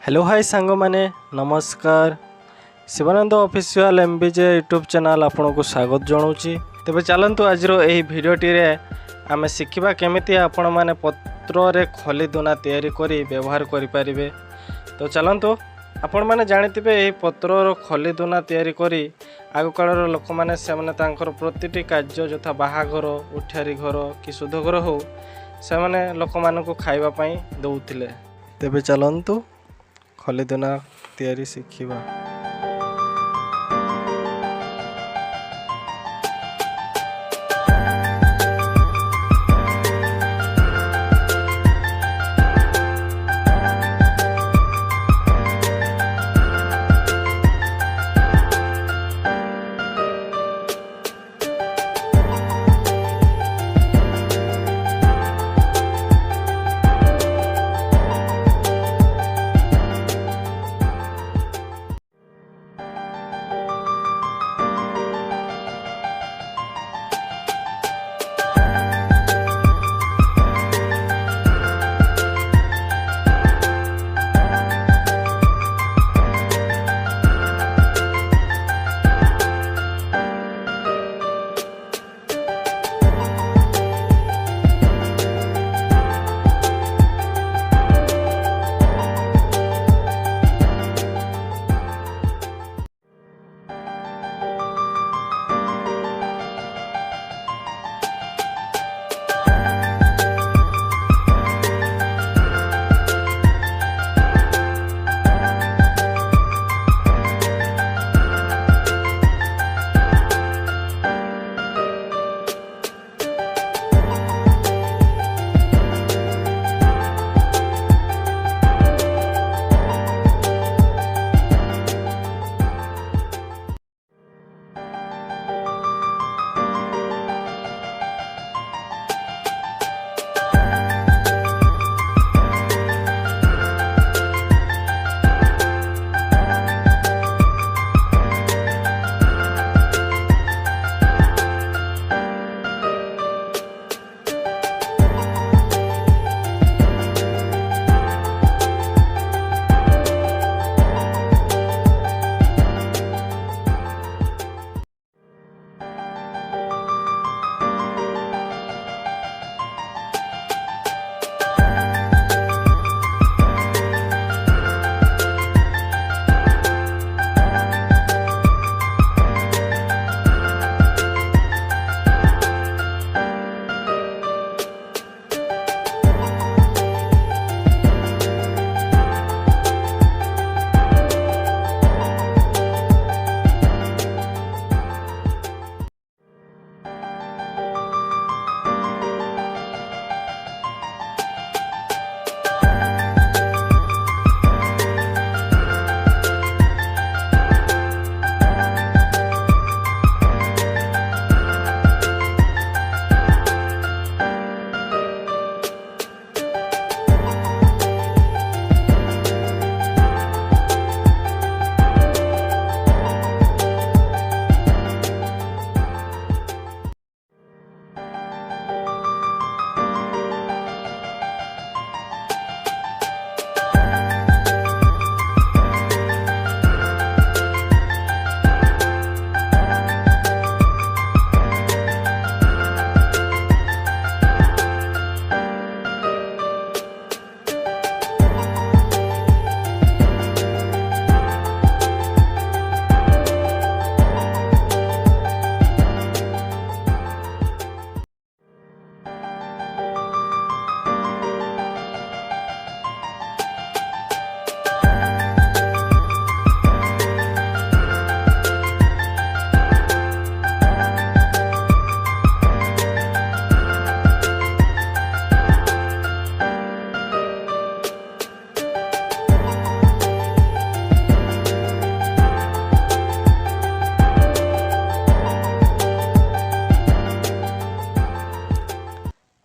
Hello hi सांग माने नमस्कार। शिवानंद ऑफिशियल एमबीजे यूट्यूब चैनल आपन को स्वागत जनाऊँगी। तेबे चलतु आज यही भिडियोटी आम शिखा केमिति आपण मैंने पत्र रे खली दुना तैयारी करी व्यवहार करें। तो चलतु आपण मैंने जानिथिबे यही पत्र खली दुना तैयारी करी आग कालर लोक मैंने से प्रतिटी कार्य यथा बाहाघर उठियारी घर कि शुद्ध घर हो से लोक मानक खाइबापी दौले। तेबे चलतु खली दुना तैयारी शिखिबा।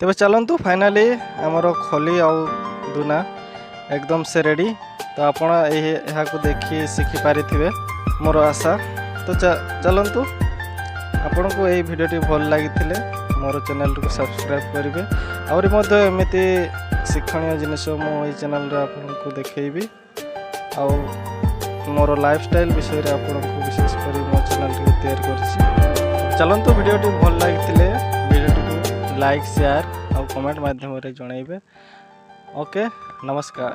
तेबे चलतु फाइनाली आमर खली आउ दुना एकदम से रेडी। तो आपण यहाँ देखी शिखि पारिथिबे मोर आशा। तो चलतु आपण को यही भिडियोटी भल लगी मोर चैनल को सब्सक्राइब करेंगे। आमती शिक्षणीय जिनस मुझे चैनल आपको देखी। ଆଉ ମୋର ଲାଇଫଷ୍ଟାଇଲ୍ ବିଷୟରେ ଆପଣଙ୍କୁ ବିଶେଷ କରି ମୋ ଚ୍ୟାନେଲଟିକୁ ତିଆରି କରିଛି। ଚାଲନ୍ତୁ ଭିଡ଼ିଓଟି ଭଲ ଲାଗିଥିଲେ ଭିଡ଼ିଓଟିକୁ ଲାଇକ୍ ସେୟାର ଆଉ କମେଣ୍ଟ ମାଧ୍ୟମରେ ଜଣାଇବେ। ଓକେ, ନମସ୍କାର।